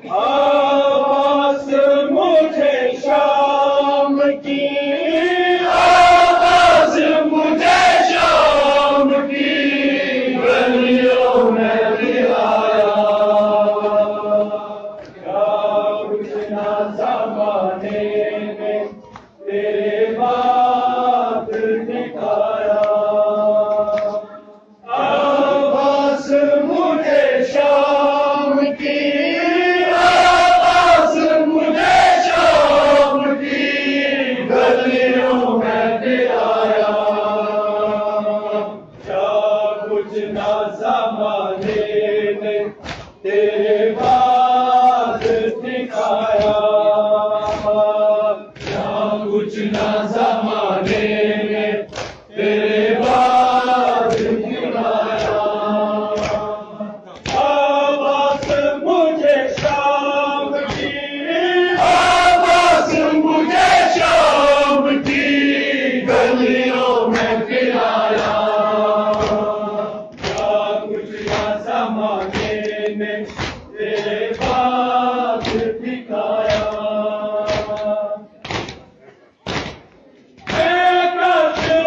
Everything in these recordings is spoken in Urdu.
آواز مجھے شام کی، آواز مجھے شام کی گلیوں میں بھی آیا، کیا کچھ نہ زمانے میں تیرے بعد دکھایا، آواز مجھے شام کی، آواز مجھے شام کی گلیوں میں بھی آیا، کیا کچھ نہ زمانے نے تیرے بعد دکھایا، کیا کچھ نہ زمانے نے تیرے بعد دکھایا، آواز مجھے شام کی، آواز مجھے شام کی گلیوں میں بھی آیا، کیا کچھ نہ زمانے نے تیرے بعد دکھایا،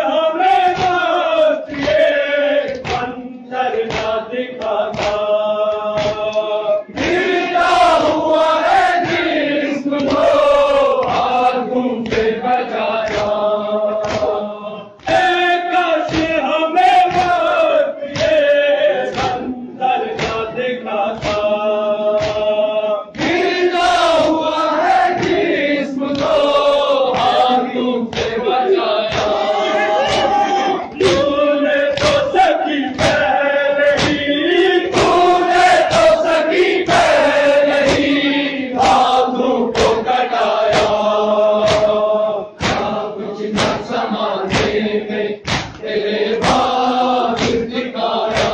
ہمیں بات یہ منظر نہ دکھاتا، گرتا ہوا ہے جسم کو ہاتھوں سے بچایا، کاش ہمیں بات یہ منظر نہ دکھاتا، گرتا ہوا ہے جسم کو ہاتھوں سے بچایا، تو سکی پہلے ہی، تو سکی پہلے ہی ہاتھوں کو کٹایا، کیا کچھ نہ زمانے میں تیرے بعد دکھایا،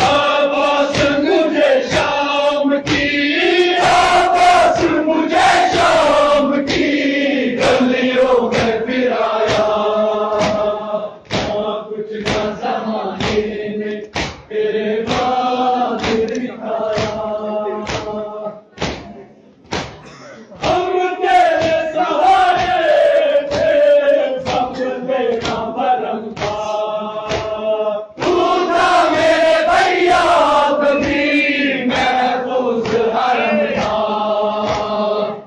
آواز مجھے شام کی، آواز مجھے شام کی گلیوں میں پھر آیا، کیا کچھ نہ زمانے نے تیرے بعد دکھایا، ہم تیرے سہارے تھے سب دینا برم تھا، تو تھا میرے بھیا کبھی محفوظ حرم تھا،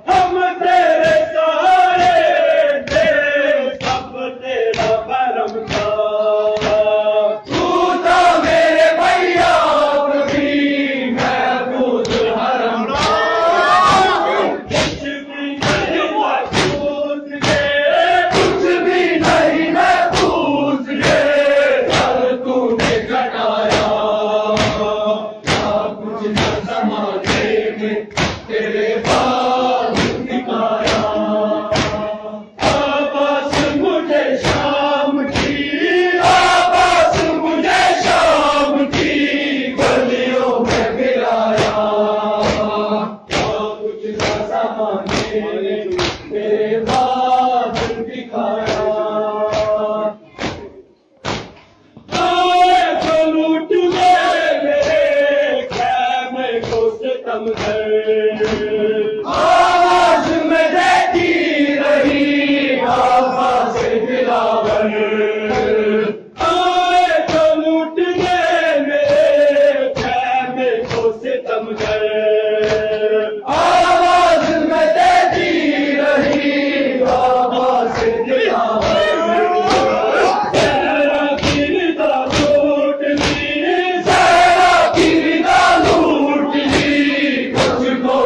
ہم تیرے سہارے تھے سب تیرا برم تھا، تو تھا میرے بھیا کبھی محفوظ حرم تھا، کچھ بھی نہیں محفوظ گے، کچھ بھی نہیں محفوظ گے، سر تو نے کٹایا، کیا کچھ نہ زمانے میں تیرے بعد دکھایا، آواز مجھے شام کی، آواز مجھے شام کی گلیوں میں پھر آیا، کیا کچھ نہ زمانے نے تیرے بعد دکھایا، آئے تو لوٹ گئے میرے خیمے کو ستم گھر، آواز میں دیتی رہی آواز دلاور، آئے تو لوٹ گئے میرے خیمے کو ستم گھر، آواز میں دیتی رہی آواز دلاور، زہرا کی رضا لوٹ لی، زہرا کی رضا لوٹ لی، مجھ کو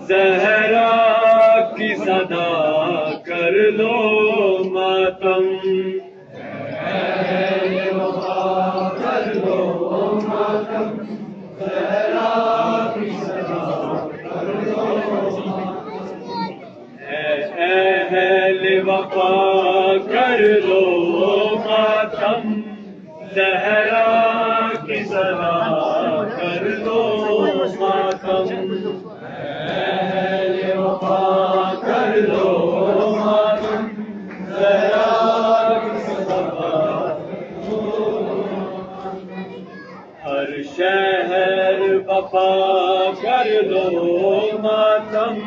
زہرا کی صدا کر لو ماتم کر لو ماتم زہرا کی صدا کر لو اہل وفا کر لو ماتم زہرا کی صدا کر لو ماتم اہل وفا کر لو ماتم زہرا کی صدا ہر شہر وفا کر لو ماتم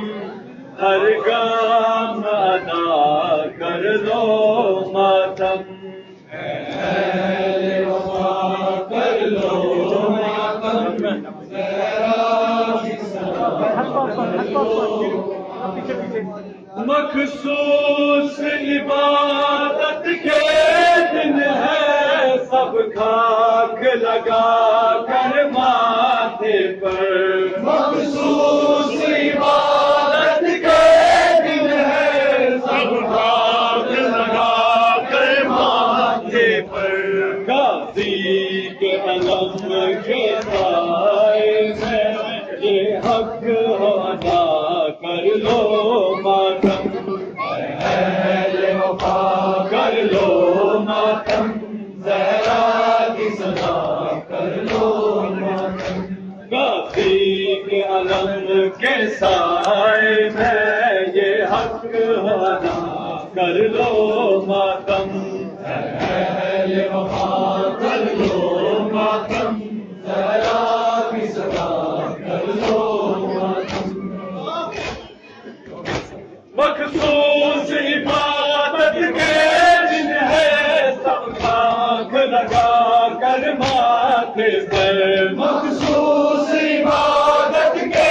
ہر گام ادا کر لو ماتم اہل وفا کر لو ماتم زہرا کی صدا مخصوص عبادت کے دن ہے سب خاک لگا کر ماتھے پر مخصوص عبادت کے دن ہے سب خاک لگا کر ماتھے پر غازی کے علم کے سائے میں یہ حق ادا کر لو ماتم اہل وفا کر لو ماتم زہرا کی صدا کر لو ماتم غازی کے علم کے سائے میں یہ حق ادا کر لو ماتم اہل وفا کر لو ماتم زہرا کی صدا کر لو ماتم مخصوص عبادت کے دن ہے سب خاک لگا کر ماتھے پر مخصوص عبادت کے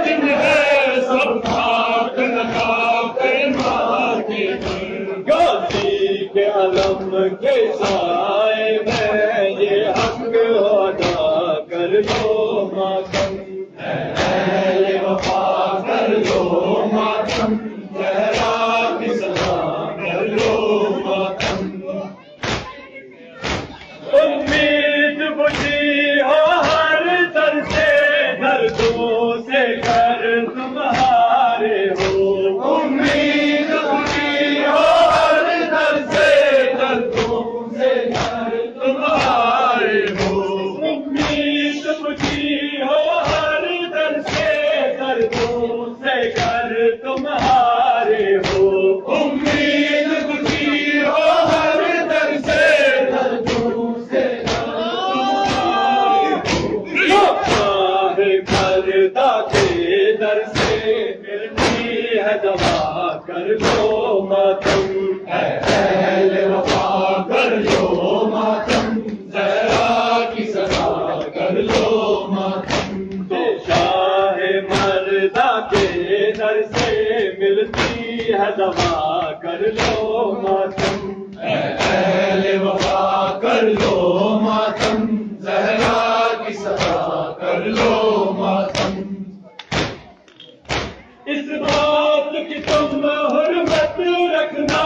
دن ہے سب خاک لگا کر ماتھے پر غازی کے علم کے سائے میں یہ حق ادا کر لو ماتم اہل وفا کر لو ماتم زہرا کی صدا کر لو ماتم امید بجھی ہو ہر در سے دردوں سے گھر تمہارے ہو امید بجھی ہو ہر در سے دردوں سے گھر تمہارے ہو امید بجھی ہو ہر در سے دردوں سے گھر تمہارے ہو امید بجھی ہو ہر در سے دردوں سے پردہ کے در سے ملتی ہے دوا کر لو ماتم اہل وفا کر لو ماتم زہرا کی صدا کر لو ماتم تو شاہ مردہ کے در سے ملتی ہے دوا کر لو ماتم اہل وفا کر لو ماتم زہرا کی صدا کر لو ماتم اس بات کی تم حرمت رکھنا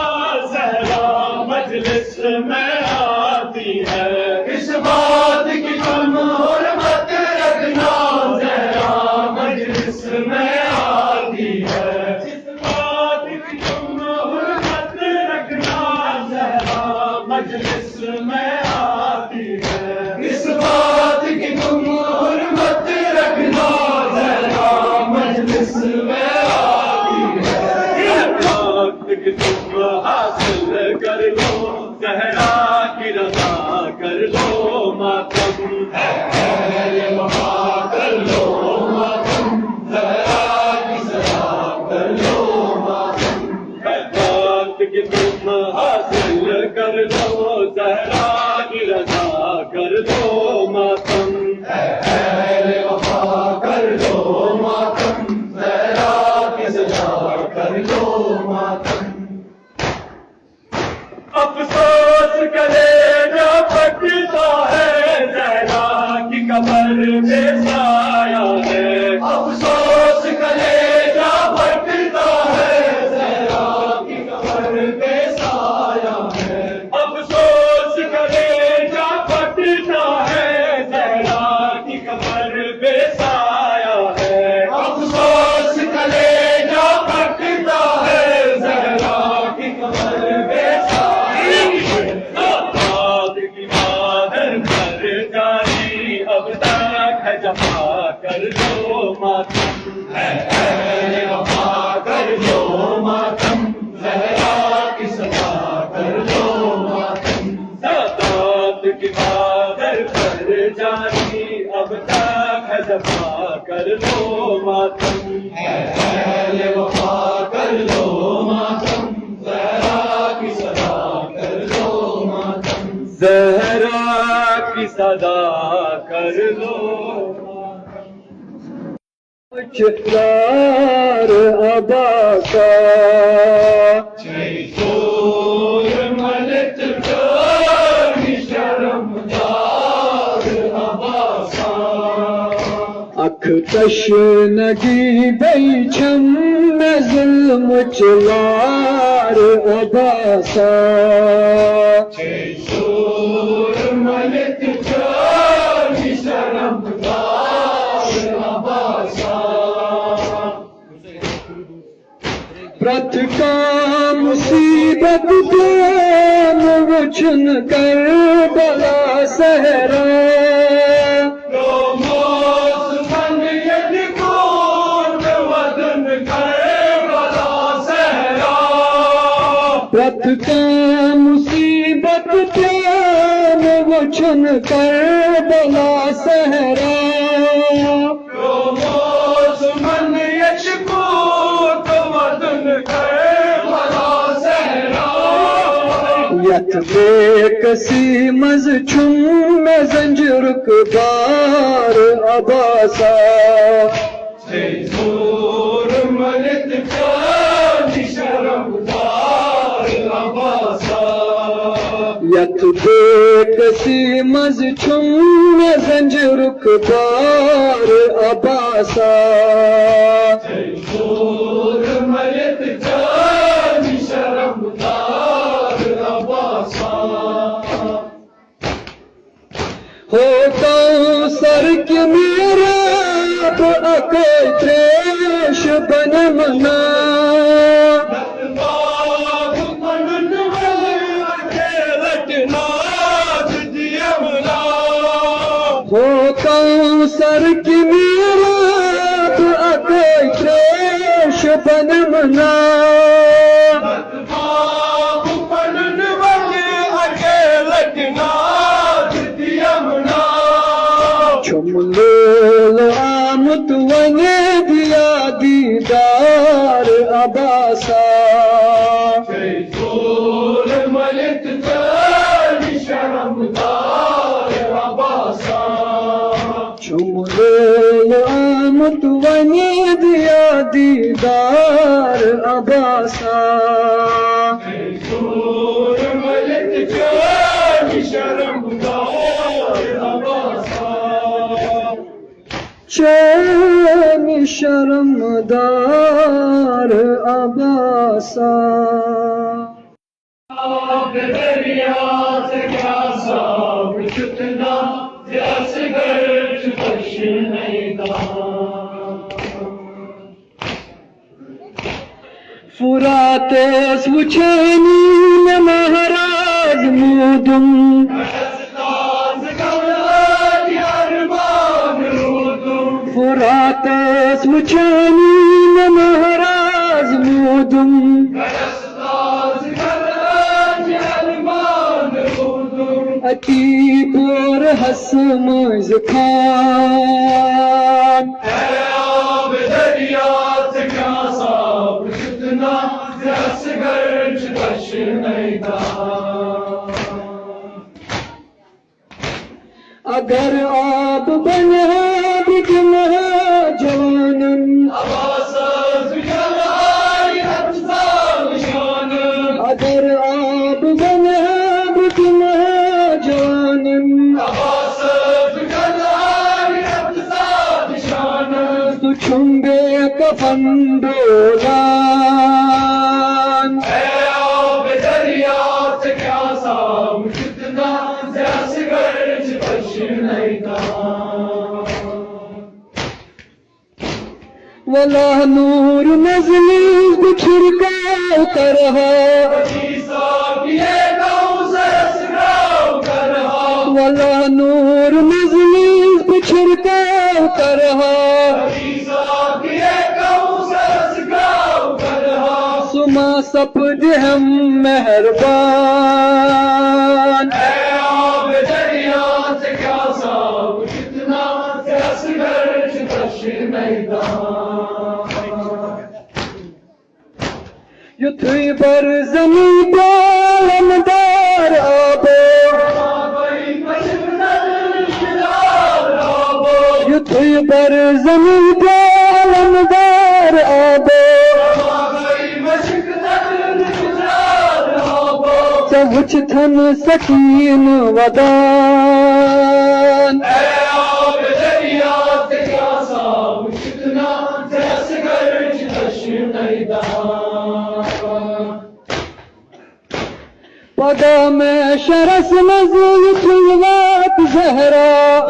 زہرا مجلس میں آتی ہے اس بات کی تم حرمت رکھنا زہرا مجلس میں آتی ہے اس بات کی تم حرمت رکھنا زہرا مجلس میں آتی ہے اس بات کی تم حرمت رکھنا زہرا مجلس میں تم حاصل کر لو زہرا کی رضا کر لو ماتم اہل وفا کر لو ماتم زہرا کی صدا کر لو ماتم بات کی تم حاصل کر لو زہرا کی رضا کر لو ماتم اہل وفا کر لو ماتم زہرا کی صدا کر لو ماتم افسوس کرے جو پھٹتا ہے زہرا کی قبر میں سایہ ہے افسوس کرے ادا کر لو چترار آبا کا زور ملت جانی شرمدار عباسا اکھ تشنگی بئی چھم میں ظلم چلار عباسا زور ملت جانی شرمدار عباسا پرت کا مصیبت دین وچن کر بلا سہرا پرت کا مصیبت دین وچن کر بلا سہرا یت بے کسی مز چھم میں زنجر کبار عباسا زور ملت جانی شرمدار عباسا یت بے کسی مز چھم میں زنجر کبار عباسا زور ملت جانی شرمدار عباسا ہوتا سر کی میرا اکے تریش بن منا ہوتا سر کی میرا اکے تریش بن منا چملیل آمد ونے دیا دیدار عباسا زور ملت جانی شرمدار عباسا چملیل آمد ونے دیا دیدار عباسا زور ملت جانی شرمدار عباسا چین شرمدار عباسا آب دریا سے کیا صاحب چھتنا جیس گرچ خوش نہیں فرات سوچینی میں مہراج مودم فرات سوچینی میں مہراج مودم اتی پور حسم خان آب دریا سے کیا صاحب چھتنا جیس گرچ خوش نہیں اگر آب بنے بکن جوانم اگر آب بنے بکن جوانم تو چھنگے کفن دولان آب دریا سے کیا صاحب چھتنا جیس گرچ خوش نہیں ولا نور نزلی بچھڑ کر رہا ولا نور نزلی بچھڑ کر رہا سما سپد ہم مہربان آب دریا سے کیا صاحب چھتنا جیس گرچ خوش نہیں یتھوی بر زمین بالمدار آبو توی بر زمین پہ علمدار آبو چوچ تھن سکین ودان پگا میں شرس نزل طلوات زہرا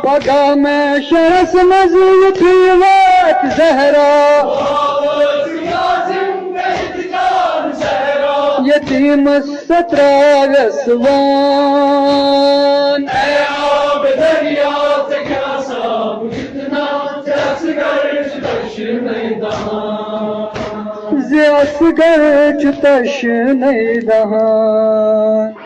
پگا میں شرس نزل طلوات زہرا یتیم سترہ سوان زیاس گرچ تش نہیں دہان